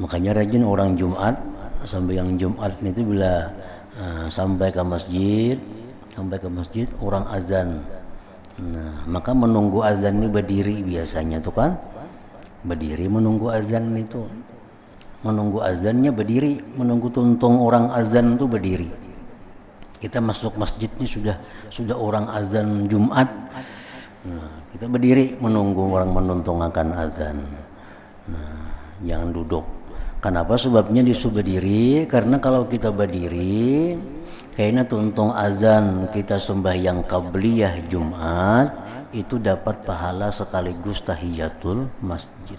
Makanya rajin orang Jumat sampai yang Jumat itu bila sampai ke masjid orang azan. Nah, maka menunggu azan ini berdiri biasanya tuh kan, berdiri menunggu azan itu, menunggu azannya berdiri, menunggu tuntung orang azan itu berdiri. Kita masuk masjid ini sudah orang azan Jumat. Nah, kita berdiri menunggu orang menuntungkan azan. Nah, jangan duduk. Kenapa? Sebabnya disuruh berdiri, karena kalau kita berdiri kayaknya tuntung azan kita sembahyang qabliyah Jumat itu dapat pahala sekaligus tahiyatul masjid.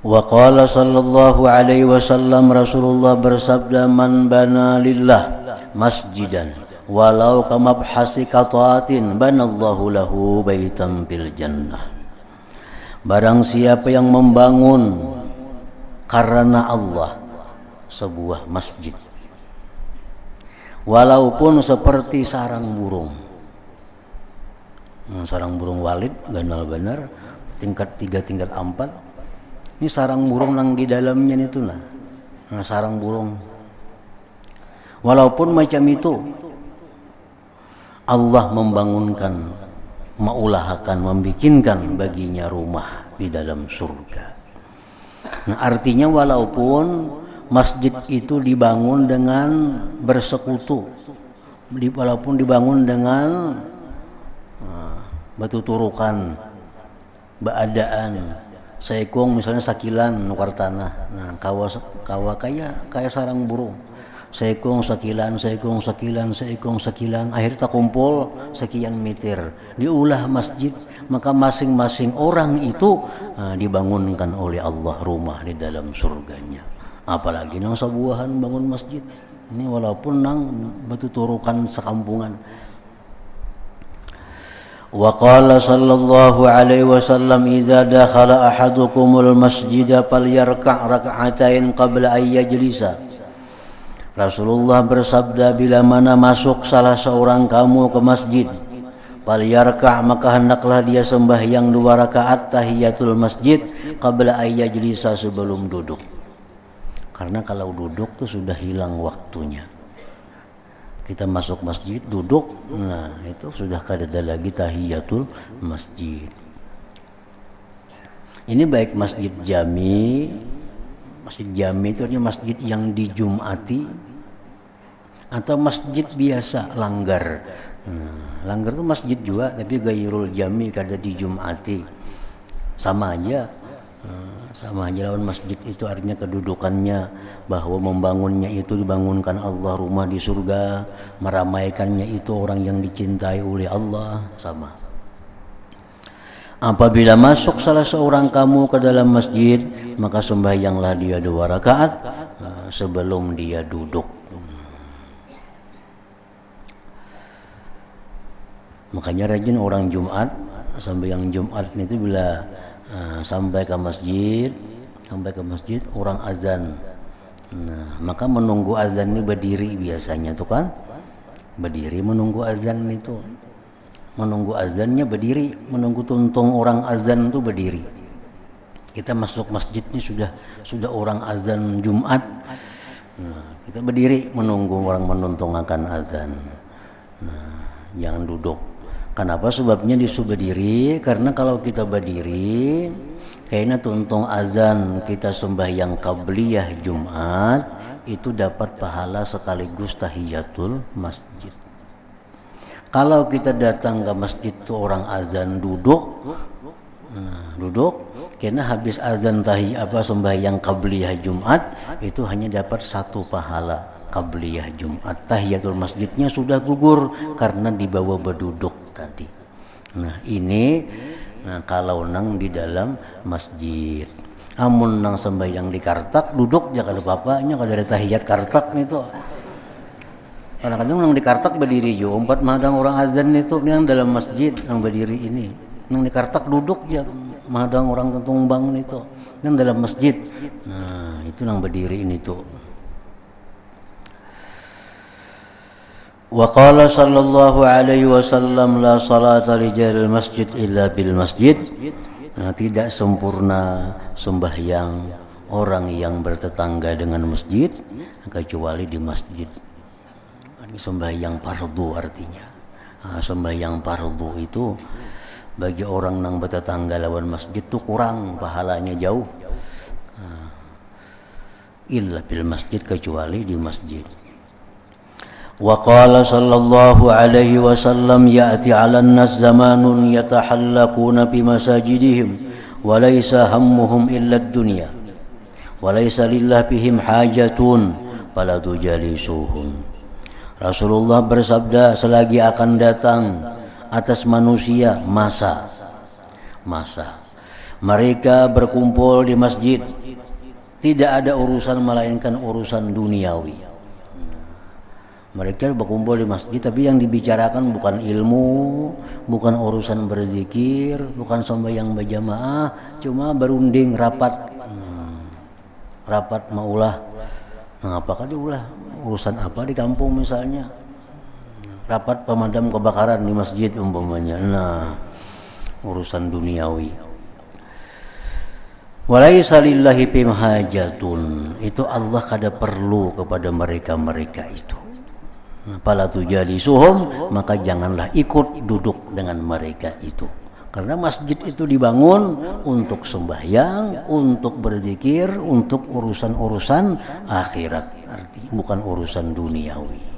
Wa qala sallallahu alaihi wasallam, Rasulullah bersabda, man bana lillah masjidan walau kamabhasi qatatin banallahu lahu baitan fil jannah. Barang siapa yang membangun karena Allah sebuah masjid walaupun seperti sarang burung, sarang burung walid ganal benar tingkat 3 tingkat 4. Ini sarang burung yang di dalamnya itu nah sarang burung. Walaupun macam itu, Allah membangunkan, mengulahakan, membikinkan baginya rumah di dalam surga. Nah, artinya walaupun masjid itu dibangun dengan bersekutu, walaupun dibangun dengan batu turukan, baadaan, saikung misalnya sakilan nukar tanah, nah kawa kayak sarang burung, saikung sakilan, akhirnya tak kumpul sekian meter, diulah masjid, maka masing-masing orang itu dibangunkan oleh Allah rumah di dalam surganya. Apalagi nang sabuahan bangun masjid ini walaupun nang batu turukan sekampungan. Wa qala sallallahu alaihi wasallam, idza dakhala ahadukumul masjida falyarka' rak'atain qabla ay yajlisa. Rasulullah bersabda, bila mana masuk salah seorang kamu ke masjid, falyarka', maka hendaklah dia sembahyang 2 rakaat tahiyatul masjid qabla ay yajlisa, sebelum duduk. Karena kalau duduk tuh sudah hilang waktunya. Kita masuk masjid, duduk, nah itu sudah kada ada lagi tahiyatul masjid. Ini baik masjid jami. Masjid jami itu artinya masjid yang dijumati, atau masjid biasa langgar. Langgar itu masjid juga, tapi gairul jami kada dijumati. Sama aja. Sama aja lawan masjid itu artinya kedudukannya, bahwa membangunnya itu dibangunkan Allah rumah di surga, meramaikannya itu orang yang dicintai oleh Allah, sama. Apabila masuk salah seorang kamu ke dalam masjid, maka sembahyanglah dia 2 rakaat sebelum dia duduk. Makanya rajin orang Jumat sampai yang Jumat itu bila sampai ke masjid orang azan. Nah, maka menunggu azan ini berdiri biasanya tuh kan, berdiri menunggu azan itu, menunggu azannya berdiri, menunggu tuntung orang azan itu berdiri. Kita masuk masjid ini sudah orang azan Jumat. Nah, kita berdiri menunggu orang menuntungkan azan. Nah, jangan duduk. Kenapa? Sebabnya disuruh berdiri, karena kalau kita berdiri kayaknya tuntung azan kita sembahyang qabliyah Jumat itu dapat pahala sekaligus tahiyatul masjid. Kalau kita datang ke masjid itu orang azan duduk, duduk, karena habis azan sembahyang qabliyah Jumat itu hanya dapat 1 pahala qabliyah Jumat. Tahiyatul masjidnya sudah gugur karena dibawa berduduk tadi. Nah ini kalau nang di dalam masjid. Amun nang sembahyang di kartak duduk aja kada bapaknya kada ada tahiyat kartak itu. Kadang-kadang nang di kartak berdiri jo, umpat madang orang azan itu yang dalam masjid nang berdiri ini. Nang di kartak duduk ya madang orang tumbang itu yang dalam masjid. Nah, itu nang berdiri ini tuh. Wa qala sallallahu alaihi wasallam la salata li jaril masjid illa bil masjid. Nah, tidak sempurna sembahyang orang yang bertetangga dengan masjid kecuali di masjid. Ini sembahyang fardu artinya. Nah, sembahyang fardu itu bagi orang yang bertetangga lawan masjid itu kurang pahalanya jauh. Nah, illa bil masjid kecuali di masjid. Wa qala sallallahu alaihi wasallam ya'ti 'alan nas zamanun yatahallaquna bi masajidihim wa laysa hammuhum illa ad-dunya wa laysa lillahi bihim hajatun fala tujalisuhum. Rasulullah bersabda, selagi akan datang atas manusia masa mereka berkumpul di masjid, tidak ada urusan melainkan urusan duniawi. Mereka berkumpul di masjid tapi yang dibicarakan bukan ilmu, bukan urusan berzikir, bukan sembahyang berjamaah, cuma berunding rapat maulah. Nah, apakah diulah urusan apa di kampung misalnya? Rapat pemadam kebakaran di masjid umpamanya. Nah, urusan duniawi. Walaisa lillahi bihim hajatun. Itu Allah kada perlu kepada mereka-mereka itu. Fala tujalisuhum, maka janganlah ikut duduk dengan mereka itu. Karena masjid itu dibangun untuk sembahyang, untuk berzikir, untuk urusan-urusan akhirat, artinya bukan urusan duniawi.